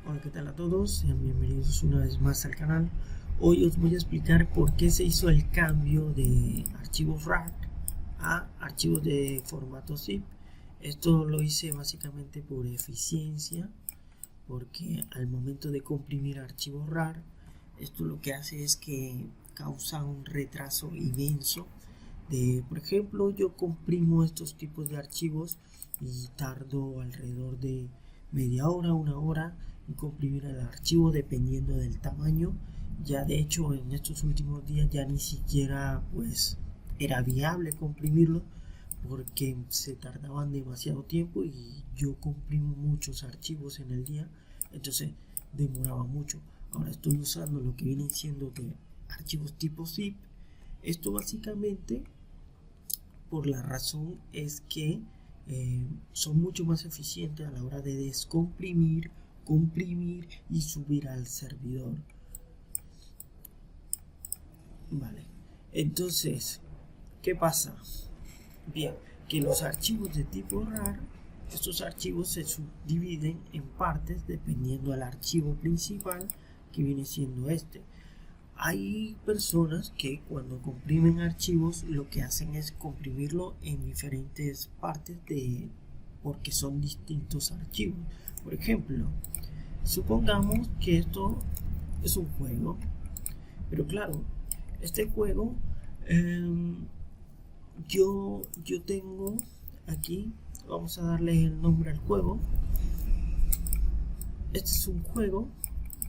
Hola, ¿qué tal a todos? Sean bienvenidos una vez más al canal. Hoy os voy a explicar por qué se hizo el cambio de archivos RAR a archivos de formato zip. Esto lo hice básicamente por eficiencia, porque al momento de comprimir archivos RAR, esto lo que hace es que causa un retraso inmenso. Por ejemplo, yo comprimo estos tipos de archivos y tardo alrededor de media hora, una hora en comprimir el archivo dependiendo del tamaño. Ya de hecho en estos últimos días ya ni siquiera pues era viable comprimirlo porque se tardaban demasiado tiempo y yo comprimo muchos archivos en el día, entonces demoraba mucho. Ahora estoy usando lo que vienen siendo de archivos tipo zip. Esto básicamente por la razón es que son mucho más eficientes a la hora de descomprimir, comprimir y subir al servidor. Vale, entonces, ¿qué pasa? Bien, que los archivos de tipo RAR, estos archivos se subdividen en partes dependiendo del archivo principal que viene siendo este. Hay personas que cuando comprimen archivos lo que hacen es comprimirlo en diferentes partes porque son distintos archivos. Por ejemplo, supongamos que esto es un juego, pero claro, este juego yo tengo aquí, vamos a darle el nombre al juego. Este es un juego,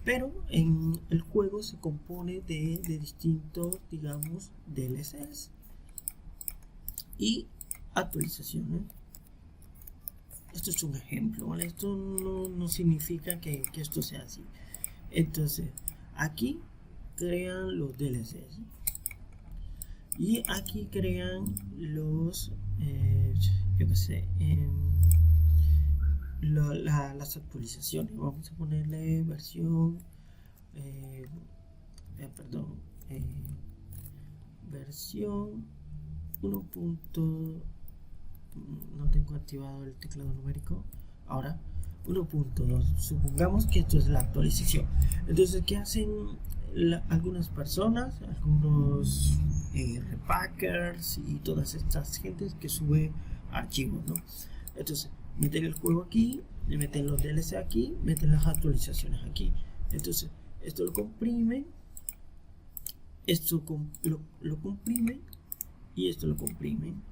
pero en el juego se compone de distintos, digamos, DLCs y actualizaciones. Esto es un ejemplo, ¿vale? Esto no significa que esto sea así. Entonces, aquí crean los DLCs y aquí crean los, yo qué sé, las actualizaciones. Vamos a ponerle versión versión 1. No tengo activado el teclado numérico. Ahora 1.2. Supongamos que esto es la actualización. Entonces, ¿qué hacen algunas personas? Algunos repackers y todas estas gentes que sube archivos, ¿no? Entonces, meten el juego aquí, meten los DLC aquí, meten las actualizaciones aquí. Entonces, esto lo comprimen, esto lo comprimen y esto lo comprimen.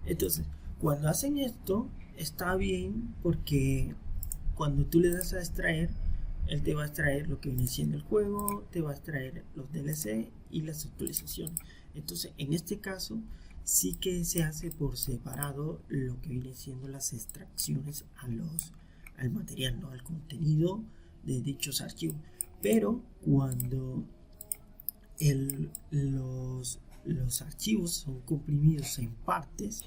Entonces, cuando hacen esto, está bien porque cuando tú le das a extraer, él te va a extraer lo que viene siendo el juego, te va a extraer los DLC y las actualizaciones. Entonces, en este caso, sí que se hace por separado lo que viene siendo las extracciones al material, ¿no? Al contenido de dichos archivos. Pero cuando los archivos son comprimidos en partes,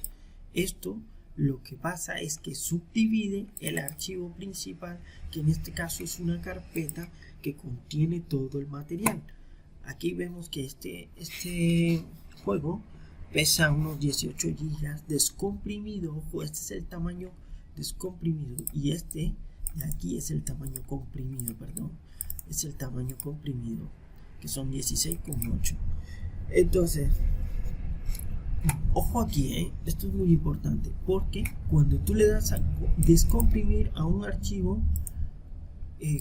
esto lo que pasa es que subdivide el archivo principal, que en este caso es una carpeta que contiene todo el material. Aquí vemos que este juego pesa unos 18 GB descomprimido. Ojo, este es el tamaño descomprimido y este de aquí es el tamaño comprimido, perdón, es el tamaño comprimido, que son 16,8. Entonces, ojo aquí, esto es muy importante, porque cuando tú le das a descomprimir a un archivo,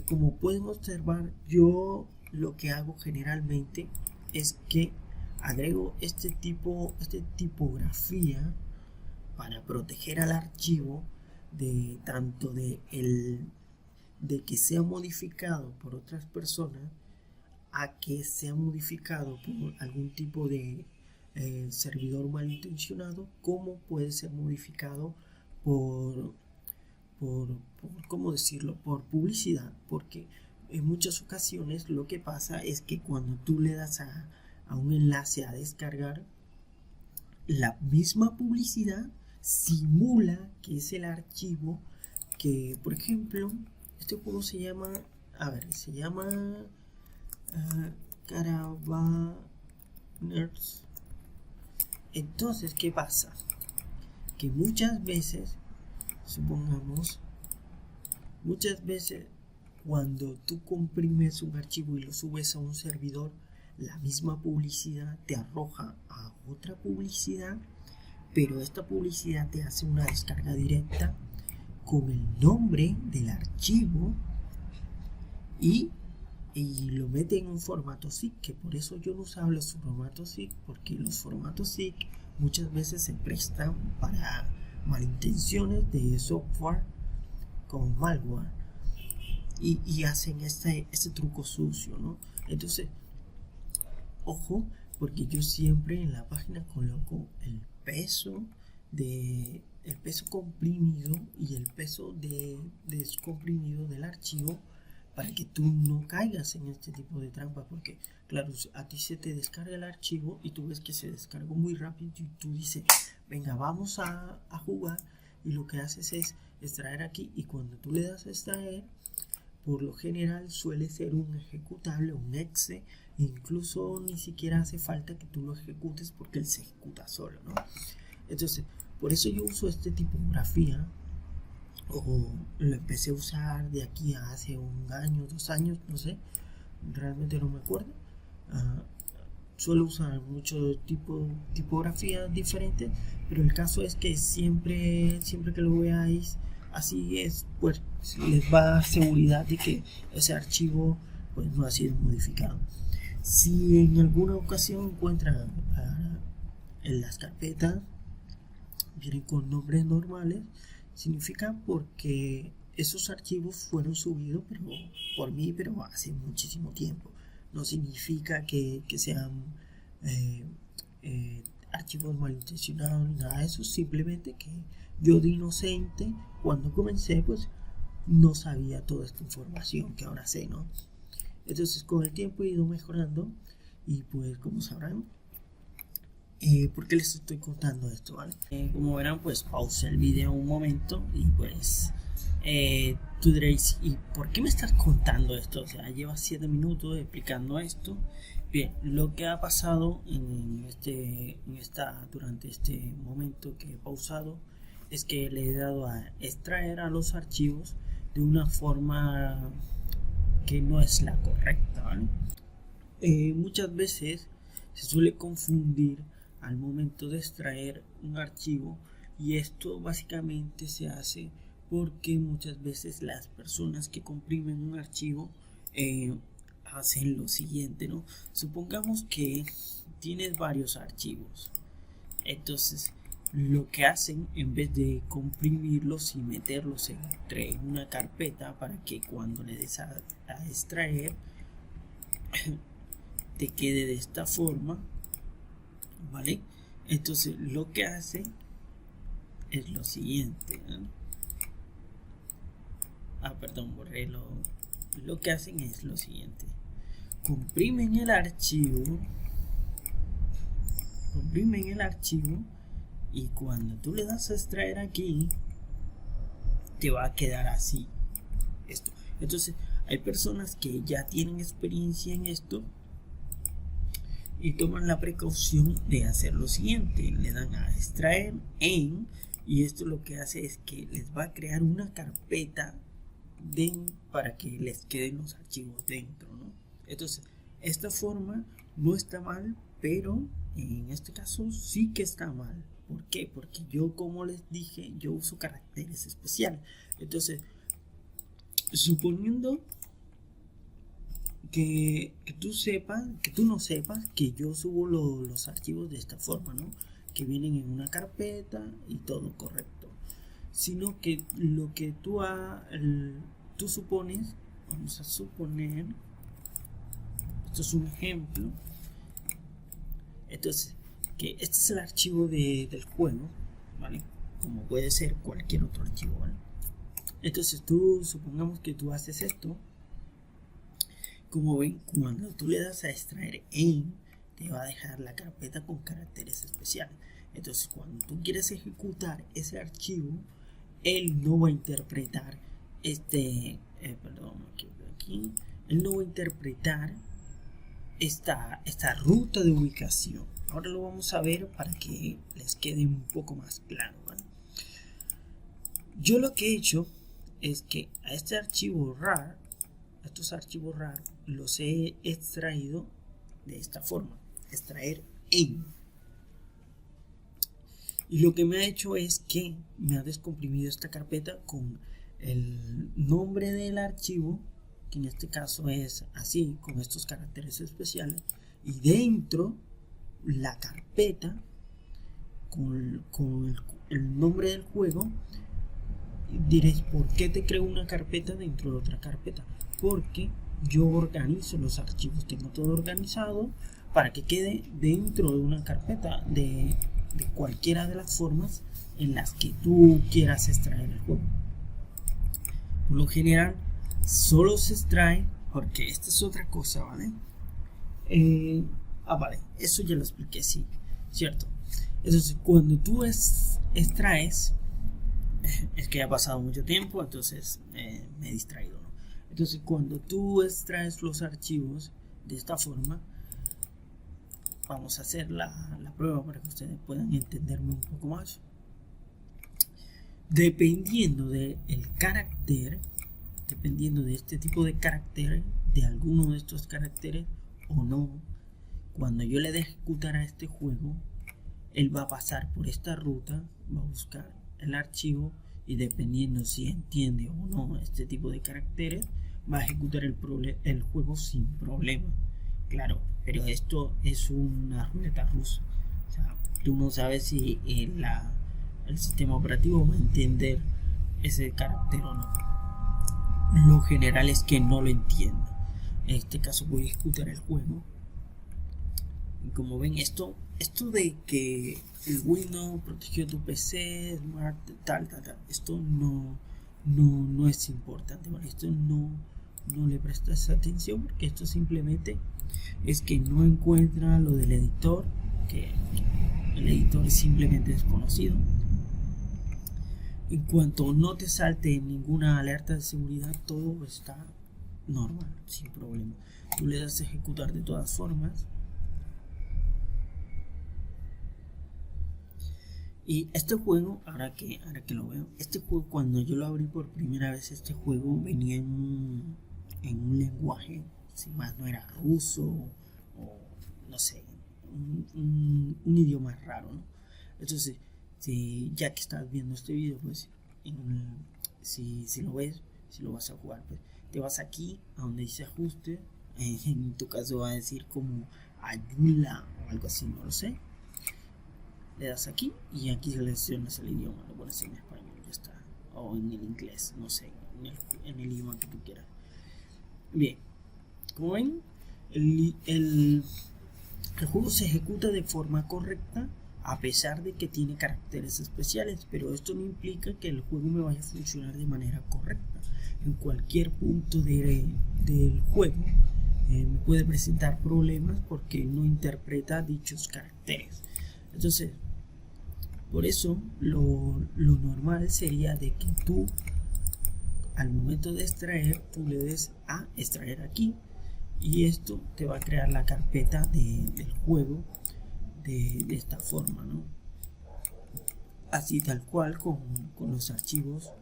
como pueden observar, yo lo que hago generalmente es que agrego esta tipografía para proteger al archivo de tanto de que sea modificado por otras personas a que sea modificado por algún tipo de servidor malintencionado, como puede ser modificado por ¿cómo decirlo? Por publicidad, porque en muchas ocasiones lo que pasa es que cuando tú le das a un enlace a descargar, la misma publicidad simula que es el archivo que, por ejemplo, este juego se llama, Caravaners. Entonces, ¿qué pasa? Que muchas veces, supongamos, cuando tú comprimes un archivo y lo subes a un servidor, la misma publicidad te arroja a otra publicidad, pero esta publicidad te hace una descarga directa con el nombre del archivo y lo mete en un formato ZIP, que por eso yo no usaba los formatos ZIP, porque los formatos ZIP muchas veces se prestan para malintenciones de software como malware y hacen este truco sucio, ¿no? Entonces, ojo, porque yo siempre en la página coloco el peso comprimido y el peso descomprimido del archivo, para que tú no caigas en este tipo de trampa, porque claro, a ti se te descarga el archivo y tú ves que se descargó muy rápido y tú dices, venga, vamos a jugar, y lo que haces es extraer aquí, y cuando tú le das a extraer, por lo general suele ser un ejecutable, un exe, incluso ni siquiera hace falta que tú lo ejecutes porque él se ejecuta solo, ¿no? Entonces, por eso yo uso este tipografía, o lo empecé a usar de aquí a hace un año, 2 años, no sé, realmente no me acuerdo. Suelo usar mucho tipografía diferente, pero el caso es que siempre que lo veáis así es, pues les va a dar seguridad de que ese archivo pues no ha sido modificado. Si en alguna ocasión encuentran en las carpetas vienen con nombres normales, significa porque esos archivos fueron subidos por mí, pero hace muchísimo tiempo. No significa que sean archivos malintencionados ni nada de eso, simplemente que yo de inocente, cuando comencé, pues no sabía toda esta información que ahora sé, ¿no? Entonces con el tiempo he ido mejorando, y pues como sabrán, ¿por qué les estoy contando esto? ¿Vale? Como verán, pues pausé el video un momento y pues tú diréis, ¿y por qué me estás contando esto? O sea, lleva 7 minutos explicando esto. Bien, lo que ha pasado durante este momento que he pausado es que le he dado a extraer a los archivos de una forma que no es la correcta, ¿vale? Muchas veces se suele confundir al momento de extraer un archivo, y esto básicamente se hace porque muchas veces las personas que comprimen un archivo hacen lo siguiente, ¿no? Supongamos que tienes varios archivos, entonces lo que hacen, en vez de comprimirlos y meterlos entre una carpeta para que cuando le des a extraer te quede de esta forma, ¿vale? Entonces lo que hace es lo siguiente, ¿no? Borré lo que hacen es lo siguiente: comprimen el archivo, y cuando tú le das a extraer aquí te va a quedar así esto. Entonces hay personas que ya tienen experiencia en esto y toman la precaución de hacer lo siguiente: le dan a extraer y esto lo que hace es que les va a crear una carpeta para que les queden los archivos dentro, ¿no? Entonces esta forma no está mal, pero en este caso sí que está mal. ¿Por qué? Porque yo, como les dije, yo uso caracteres especiales. Entonces, suponiendo que tú no sepas que yo subo los archivos de esta forma, ¿no? Que vienen en una carpeta y todo correcto, sino que lo que tú supones, vamos a suponer, esto es un ejemplo, entonces que este es el archivo del juego, ¿vale? Como puede ser cualquier otro archivo, ¿vale? Entonces supongamos que tú haces esto. Como ven, cuando tú le das a extraer te va a dejar la carpeta con caracteres especiales. Entonces cuando tú quieres ejecutar ese archivo, él no va a interpretar él no va a interpretar esta ruta de ubicación. Ahora lo vamos a ver para que les quede un poco más claro, ¿vale? Yo lo que he hecho es que a este archivo RAR estos archivos RAR los he extraído de esta forma, extraer en. Y lo que me ha hecho es que me ha descomprimido esta carpeta con el nombre del archivo, que en este caso es así, con estos caracteres especiales, y dentro la carpeta con el nombre del juego. Diréis, ¿por qué te creo una carpeta dentro de otra carpeta? Porque yo organizo los archivos, tengo todo organizado para que quede dentro de una carpeta de cualquiera de las formas en las que tú quieras extraer el juego. Por lo general solo se extrae, porque esta es otra cosa, ¿vale? Vale, eso ya lo expliqué, sí, cierto. Entonces, cuando tú extraes, es que ya ha pasado mucho tiempo, entonces me he distraído, ¿no? Entonces, cuando tú extraes los archivos de esta forma, vamos a hacer la prueba para que ustedes puedan entenderme un poco más. Dependiendo del carácter, dependiendo de este tipo de carácter, de alguno de estos caracteres o no, cuando yo le dé ejecutar a este juego, él va a pasar por esta ruta, va a buscar el archivo y dependiendo si entiende o no este tipo de caracteres, va a ejecutar el juego sin problema. Claro, pero esto es una ruleta rusa. O sea, tú no sabes si el sistema operativo va a entender ese carácter o no. Lo general es que no lo entienda. En este caso voy a ejecutar el juego. Y como ven, esto de que el Windows protegió tu PC, Smart, tal, esto no es importante, ¿vale? Esto no le prestas atención porque esto simplemente es que no encuentra lo del editor, que el editor es simplemente desconocido. En cuanto no te salte ninguna alerta de seguridad, todo está normal, sin problema. Tú le das a ejecutar de todas formas. Y este juego, ahora que lo veo, este juego cuando yo lo abrí por primera vez, este juego venía en un lenguaje, si más no era ruso o no sé, un idioma raro, ¿no? Entonces, ya que estás viendo este video, pues si lo ves, si lo vas a jugar, pues te vas aquí a donde dice ajuste, en tu caso va a decir como ayula o algo así, no lo sé. Le das aquí y aquí seleccionas el idioma, lo pones en español, ya está, o en el inglés, no sé, en el idioma que tú quieras. Bien, como ven, el juego se ejecuta de forma correcta a pesar de que tiene caracteres especiales, pero esto no implica que el juego me vaya a funcionar de manera correcta. En cualquier punto del juego me puede presentar problemas porque no interpreta dichos caracteres. Entonces, por eso lo normal sería de que tú al momento de extraer, tú le des a extraer aquí y esto te va a crear la carpeta del juego de esta forma, ¿no? Así tal cual con los archivos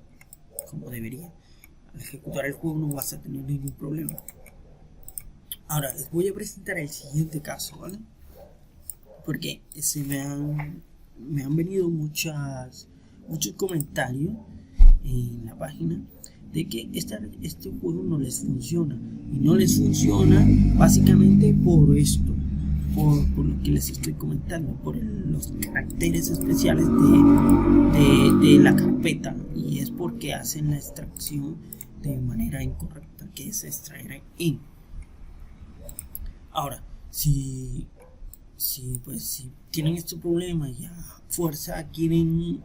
como debería. Al ejecutar el juego no vas a tener ningún problema. Ahora les voy a presentar el siguiente caso, ¿vale? Porque me han venido muchos comentarios en la página de que este juego no les funciona. Y no les funciona básicamente por esto, por lo que les estoy comentando, por los caracteres especiales de la carpeta. Y es porque hacen la extracción de manera incorrecta, que es extraer in. Ahora, si tienen este problema y a fuerza quieren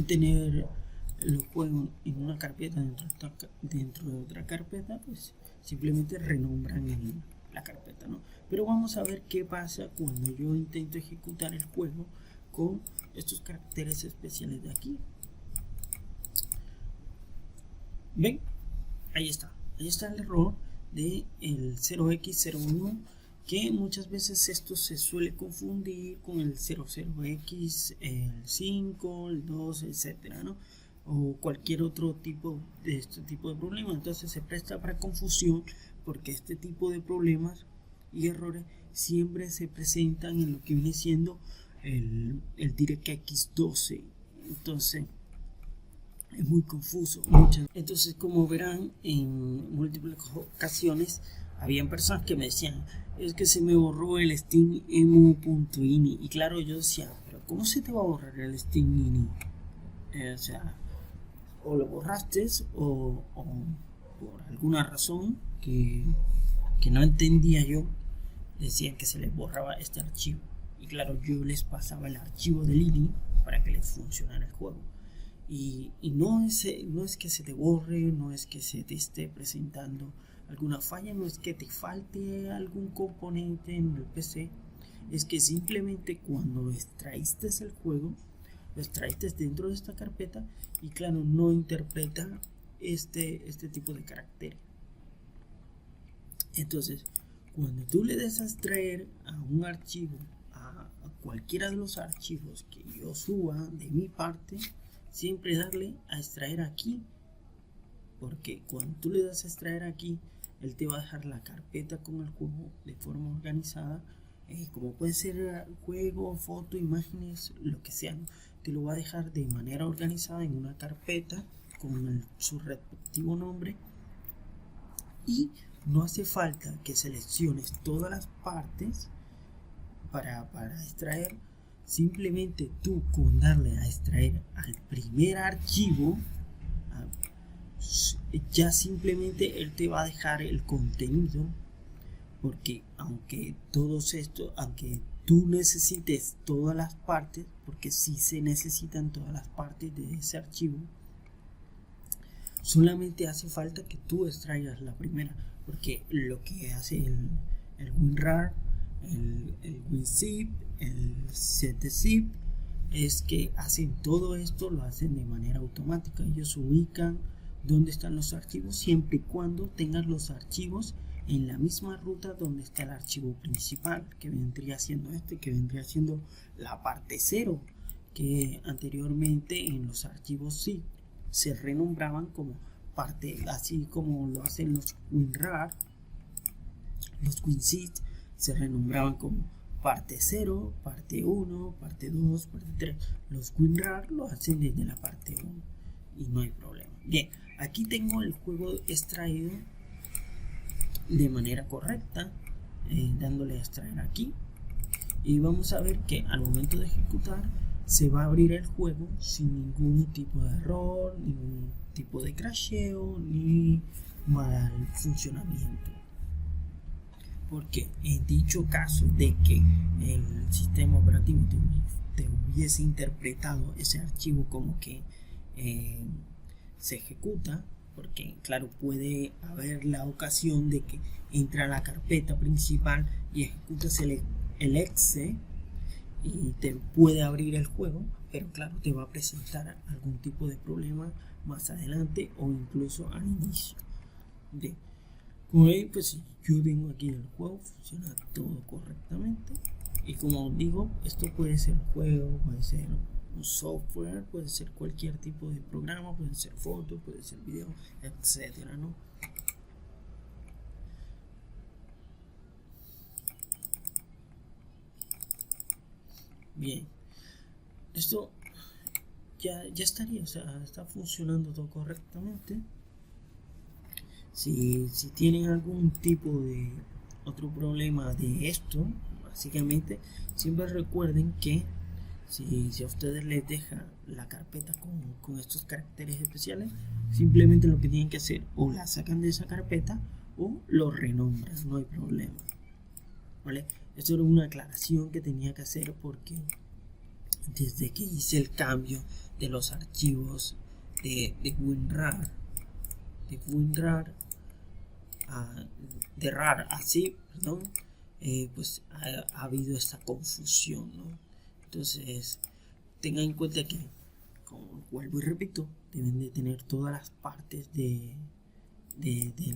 tener el juego en una carpeta dentro de otra carpeta, pues simplemente renombran la carpeta, ¿no? Pero vamos a ver qué pasa cuando yo intento ejecutar el juego con estos caracteres especiales de aquí. ¿Ven? Ahí está el error de el 0x01, que muchas veces esto se suele confundir con el 00x, el 5, el 2, etcétera, ¿no? o cualquier otro tipo de este tipo de problemas. Entonces se presta para confusión porque este tipo de problemas y errores siempre se presentan en lo que viene siendo el DirectX 12. Entonces es muy confuso. Entonces, como verán, en múltiples ocasiones habían personas que me decían, es que se me borró el steam.emu.ini. Y claro, yo decía, pero ¿cómo se te va a borrar el steam.ini? O sea, o lo borraste o por alguna razón que no entendía yo, decían que se les borraba este archivo. Y claro, yo les pasaba el archivo del INI para que les funcionara el juego. Y no es que se te borre, no es que se te esté presentando alguna falla, no es que te falte algún componente en el PC, es que simplemente cuando extraíste el juego, lo extraíste dentro de esta carpeta y claro, no interpreta este tipo de caracteres. Entonces, cuando tú le des a extraer a un archivo, a cualquiera de los archivos que yo suba de mi parte, siempre darle a extraer aquí, porque cuando tú le das a extraer aquí, él te va a dejar la carpeta con el juego de forma organizada, como puede ser juego, foto, imágenes, lo que sea, ¿no? Te lo va a dejar de manera organizada en una carpeta con su respectivo nombre, y no hace falta que selecciones todas las partes para extraer. Simplemente tú con darle a extraer al primer archivo, ya simplemente él te va a dejar el contenido, porque aunque tú necesites todas las partes, porque sí se necesitan todas las partes de ese archivo, solamente hace falta que tú extraigas la primera, porque lo que hace el WinRAR, el WinZip, el ZZip, es que hacen todo esto, lo hacen de manera automática. Ellos ubican dónde están los archivos siempre y cuando tengan los archivos en la misma ruta donde está el archivo principal, que vendría siendo que vendría siendo la parte 0, que anteriormente en los archivos zip se renombraban como parte, así como lo hacen los WinRAR. Los WinZip se renombraban como parte 0, parte 1, parte 2, parte 3. Los WinRAR lo hacen desde la parte 1 y no hay problema. Bien, aquí tengo el juego extraído de manera correcta, dándole a extraer aquí, y vamos a ver que al momento de ejecutar se va a abrir el juego sin ningún tipo de error, ningún tipo de crasheo ni mal funcionamiento. Porque en dicho caso de que el sistema operativo te hubiese interpretado ese archivo como que se ejecuta, porque claro, puede haber la ocasión de que entra a la carpeta principal y ejecutas el exe y te puede abrir el juego, pero claro, te va a presentar algún tipo de problema más adelante o incluso al inicio. Bien, como ven, pues yo tengo aquí el juego, funciona todo correctamente, y como digo, esto puede ser juego, puede ser un software, puede ser cualquier tipo de programa, puede ser foto, puede ser video, etcétera, ¿no? Bien, esto ya estaría, o sea, está funcionando todo correctamente. Si tienen algún tipo de otro problema de esto, básicamente siempre recuerden que si a ustedes les deja la carpeta con estos caracteres especiales, simplemente lo que tienen que hacer, o la sacan de esa carpeta o lo renombran, no hay problema, ¿vale? Esto era una aclaración que tenía que hacer porque desde que hice el cambio de los archivos de WinRAR, de RAR así, perdón, pues ha habido esta confusión, ¿no? Entonces tengan en cuenta que, como vuelvo y repito, deben de tener todas las partes del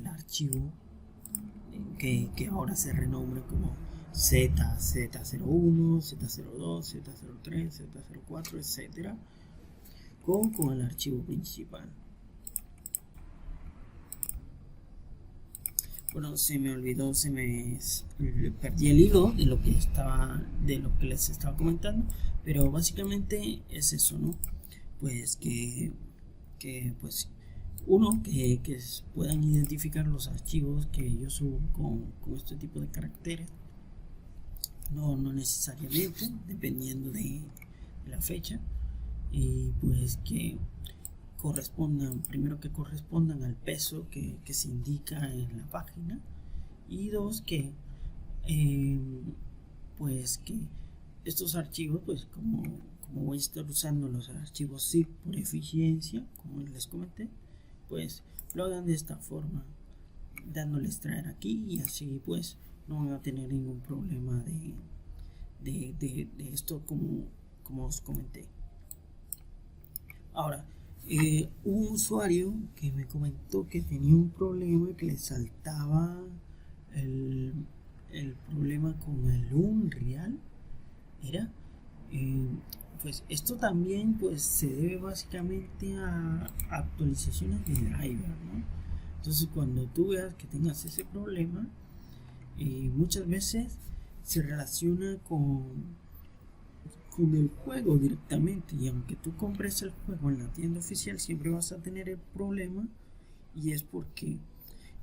archivo que ahora se renombra como Z01, Z02, Z03, Z04, etcétera, con el archivo principal. Bueno, se me olvidó, perdí el hilo de lo que les estaba comentando, pero básicamente es eso, ¿no? Pues que pues uno, que puedan identificar los archivos que yo subo con este tipo de caracteres, no necesariamente, dependiendo de la fecha, y pues que correspondan al peso que se indica en la página, y dos, que pues que estos archivos, pues como voy a estar usando los archivos zip por eficiencia, como les comenté, pues lo hagan de esta forma, dándole extraer aquí, y así pues no van a tener ningún problema de esto, como os comenté. Ahora, un usuario que me comentó que tenía un problema, que le saltaba el problema con el Unreal, era pues esto también pues se debe básicamente a actualizaciones de driver, ¿no? Entonces cuando tú veas que tengas ese problema, muchas veces se relaciona con el juego directamente, y aunque tú compres el juego en la tienda oficial, siempre vas a tener el problema, y es porque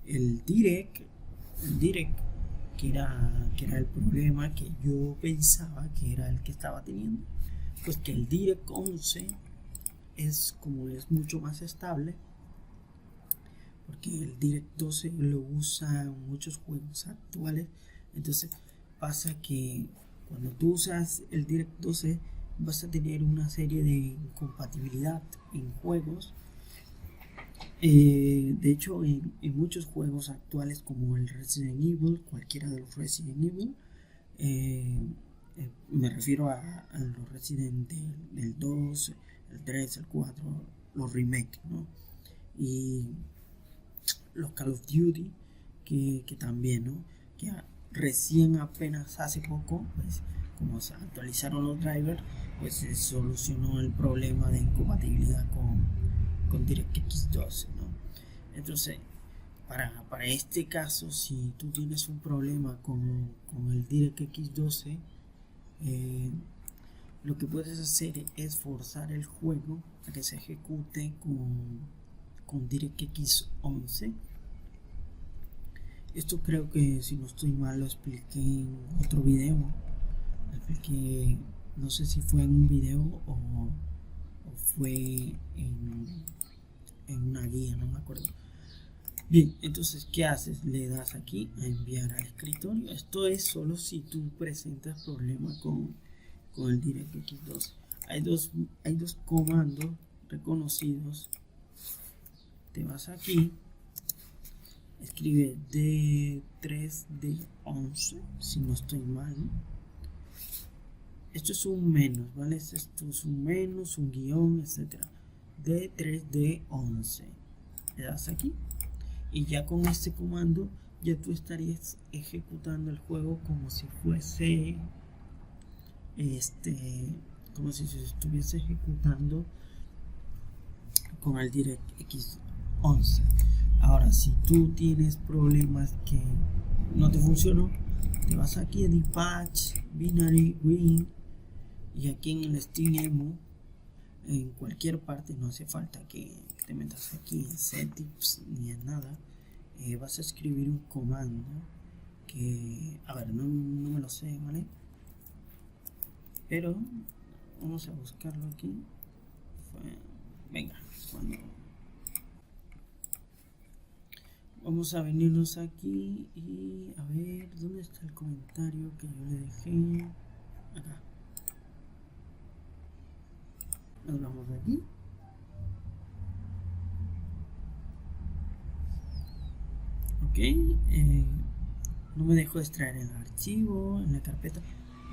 el direct que era el problema que yo pensaba que era el que estaba teniendo, pues que el Direct 11 es mucho más estable, porque el Direct 12 lo usa muchos juegos actuales. Entonces pasa que cuando tú usas el Direct 12 vas a tener una serie de incompatibilidad en juegos. De hecho, en muchos juegos actuales, como el Resident Evil, cualquiera de los Resident Evil, me refiero a los Resident del 2, el 3, el 4, los remakes, ¿no? Y los Call of Duty, que también, ¿no? Que recién apenas hace poco, pues como se actualizaron los drivers, pues se solucionó el problema de incompatibilidad con DirectX 12, ¿no? Entonces, para este caso, si tú tienes un problema con el DirectX 12, lo que puedes hacer es forzar el juego a que se ejecute con DirectX 11. Esto creo que, si no estoy mal, lo expliqué en otro video. No sé si fue en un video o fue en una guía, no me acuerdo. Bien, entonces, ¿qué haces? Le das aquí a enviar al escritorio. Esto es solo si tú presentas problemas con el DirectX 12. Hay dos comandos reconocidos. Te vas aquí, escribe D3, D11, si no estoy mal. Esto es un menos, ¿vale? Esto es un menos, un guión, etc. D3, D11. Le das aquí, y ya con este comando ya tú estarías ejecutando el juego como si fuese como si se estuviese ejecutando con el DirectX 11. Ahora, si tú tienes problemas que no te funcionó, te vas aquí a Dispatch, Binary, Win, y aquí en el SteamEmu, en cualquier parte, no hace falta que te metas aquí en Settings ni en nada. Vas a escribir un comando que, a ver, no me lo sé, ¿vale? Pero vamos a buscarlo aquí. Venga, vamos a venirnos aquí y a ver dónde está el comentario que yo le dejé. Acá. Nos vamos de aquí. Ok, no me dejó extraer el archivo en la carpeta.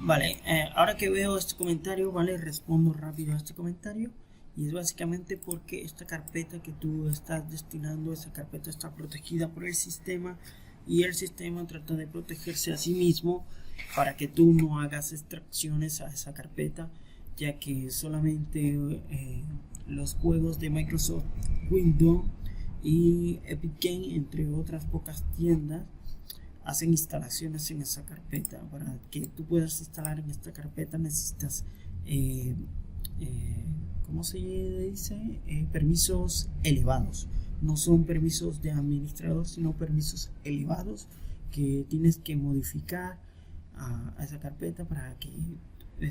Vale, ahora que veo este comentario, vale, respondo rápido a este comentario. Y es básicamente porque esta carpeta que tú estás destinando, esa carpeta está protegida por el sistema, y el sistema trata de protegerse a sí mismo para que tú no hagas extracciones a esa carpeta, ya que solamente los juegos de Microsoft Windows y Epic Games, entre otras pocas tiendas, hacen instalaciones en esa carpeta. Para que tú puedas instalar en esta carpeta necesitas ¿cómo se dice? Permisos elevados. No son permisos de administrador, sino permisos elevados que tienes que modificar a esa carpeta para que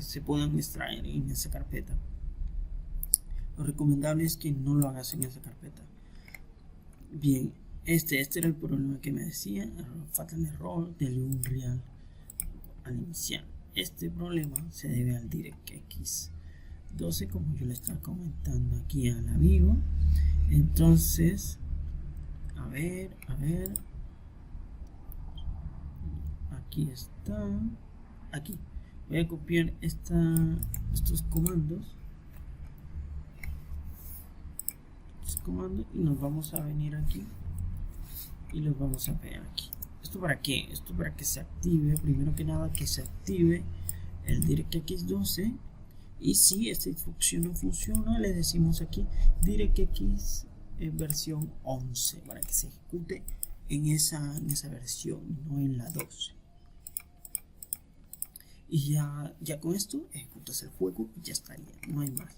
se puedan extraer en esa carpeta. Lo recomendable es que no lo hagas en esa carpeta. Bien, este era el problema que me decía, fatal error del Unreal al iniciar. Este problema se debe al DirectX 12, como yo le estaba comentando aquí al amigo. Entonces, a ver, aquí está, aquí voy a copiar estos comandos y nos vamos a venir aquí y los vamos a pegar aquí. ¿Esto para qué? Esto para que se active, primero que nada, que se active el DirectX 12. Y si esta instrucción no funciona, le decimos aquí DirectX versión 11 para que se ejecute en esa versión, no en la 12. Y ya con esto ejecutas el juego y ya estaría, no hay más.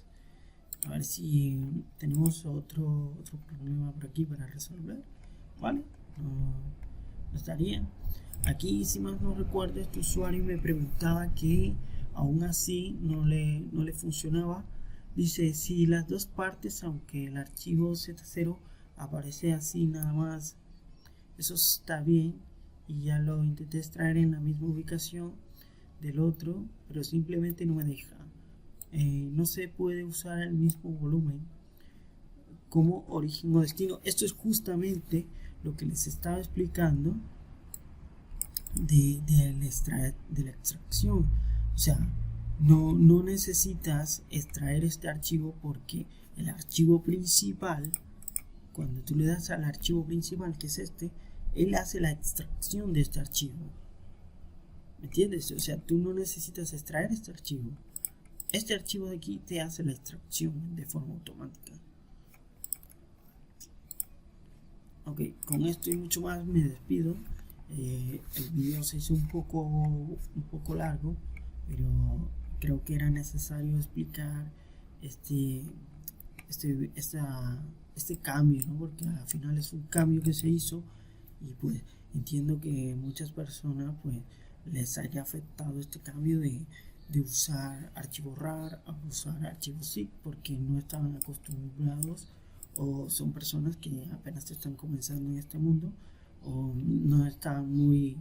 A ver si tenemos otro problema por aquí para resolver. Vale, no estaría. Aquí, si más no recuerdo, este usuario me preguntaba que aún así no le funcionaba. Dice, si las dos partes, aunque el archivo Z0 aparece así nada más, eso está bien, y ya lo intenté extraer en la misma ubicación del otro, pero simplemente no me deja. No se puede usar el mismo volumen como origen o destino. Esto es justamente lo que les estaba explicando de la extracción. O sea, no necesitas extraer este archivo, porque el archivo principal, cuando tú le das al archivo principal, que es este, él hace la extracción de este archivo. ¿Me entiendes? O sea, tú no necesitas extraer este archivo. Este archivo de aquí te hace la extracción de forma automática. Ok, con esto y mucho más me despido. El video se hizo un poco largo, pero creo que era necesario explicar este cambio, ¿no? Porque al final es un cambio que se hizo, y pues entiendo que muchas personas pues les haya afectado este cambio de usar archivos RAR a usar archivos zip, porque no estaban acostumbrados, o son personas que apenas están comenzando en este mundo, o no están muy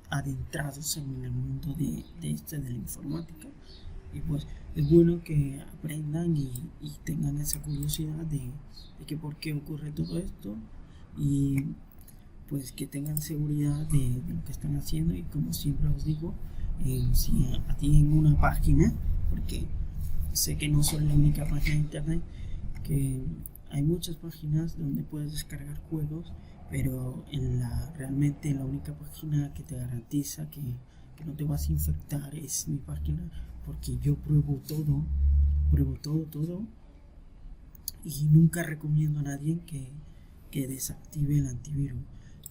adentrados en el mundo de la informática. Y pues es bueno que aprendan y tengan esa curiosidad de que por qué ocurre todo esto, y pues que tengan seguridad de lo que están haciendo. Y como siempre os digo, si tienen una página, porque sé que no son la única página de internet, que hay muchas páginas donde puedes descargar juegos, pero realmente la única página que te garantiza que no te vas a infectar es mi página, porque yo pruebo todo, y nunca recomiendo a nadie que desactive el antivirus.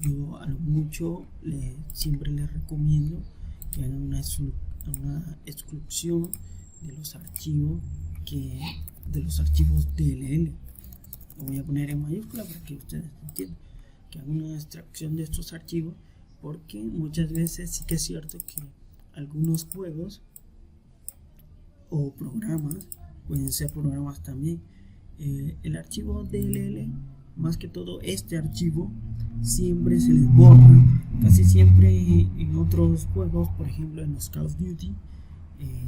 Yo a lo mucho siempre les recomiendo que hagan una exclusión de los archivos DLL. Lo voy a poner en mayúscula para que ustedes entiendan, que hagan una extracción de estos archivos, porque muchas veces sí que es cierto que algunos juegos o programas, pueden ser programas también, el archivo DLL, más que todo este archivo, siempre se les borra. Casi siempre en otros juegos, por ejemplo en los Call of Duty,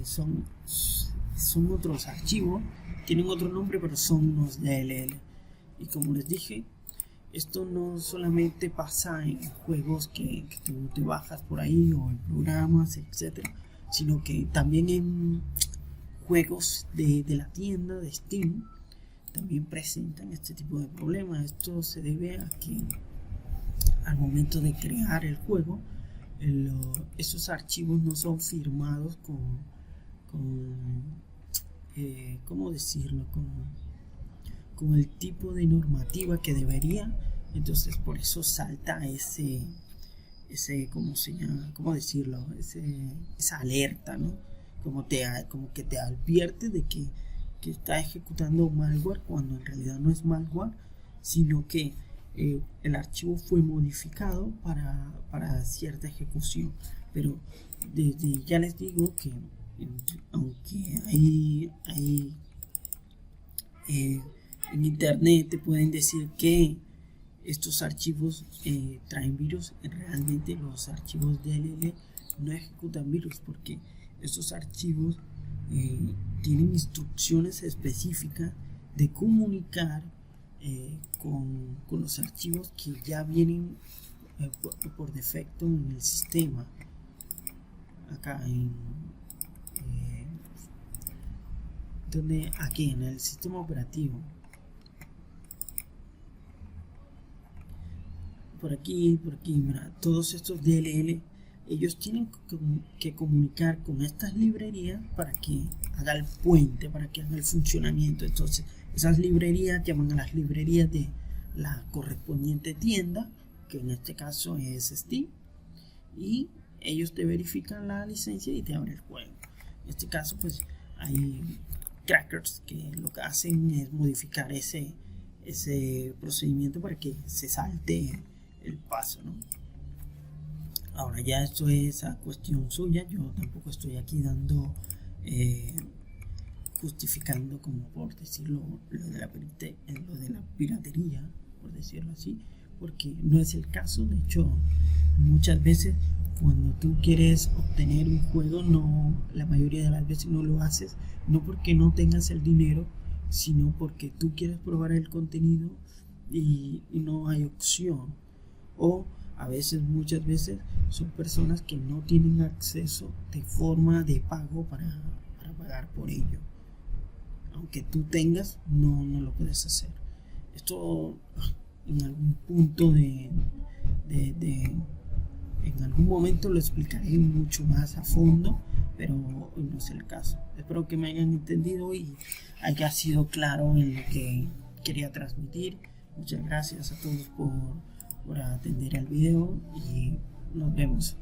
son otros archivos, tienen otro nombre, pero son unos DLL. Y como les dije, esto no solamente pasa en juegos que tú te bajas por ahí, o en programas, etcétera, sino que también en juegos de la tienda de Steam también presentan este tipo de problemas. Esto se debe a que al momento de crear el juego, esos archivos no son firmados con ¿cómo decirlo? Con el tipo de normativa que debería. Entonces por eso salta ese ¿cómo se llama? ¿Cómo decirlo? Esa alerta, ¿no? Como que te advierte de que está ejecutando malware cuando en realidad no es malware, sino que el archivo fue modificado para cierta ejecución. Pero desde ya les digo que aunque en internet te pueden decir que estos archivos traen virus, realmente los archivos DLL no ejecutan virus, porque estos archivos tienen instrucciones específicas de comunicar con los archivos que ya vienen por defecto en el sistema. Acá aquí en el sistema operativo. Por aquí, mira, todos estos DLL, ellos tienen que comunicar con estas librerías para que haga el puente, para que haga el funcionamiento. Entonces, esas librerías llaman a las librerías de la correspondiente tienda, que en este caso es Steam, y ellos te verifican la licencia y te abren el juego. En este caso, pues, hay crackers que lo que hacen es modificar ese procedimiento para que se salte el paso, ¿no? Ahora ya esto es a cuestión suya, yo tampoco estoy aquí dando justificando, como por decirlo, lo de la piratería, por decirlo así, porque no es el caso. De hecho, muchas veces cuando tú quieres obtener un juego, la mayoría de las veces no lo haces, no porque no tengas el dinero, sino porque tú quieres probar el contenido y no hay opción. O a veces, muchas veces, son personas que no tienen acceso de forma de pago para pagar por ello. Aunque tú tengas, no lo puedes hacer. Esto en algún punto en algún momento lo explicaré mucho más a fondo, pero hoy no es el caso. Espero que me hayan entendido y haya sido claro en lo que quería transmitir. Muchas gracias a todos por atender al video y nos vemos.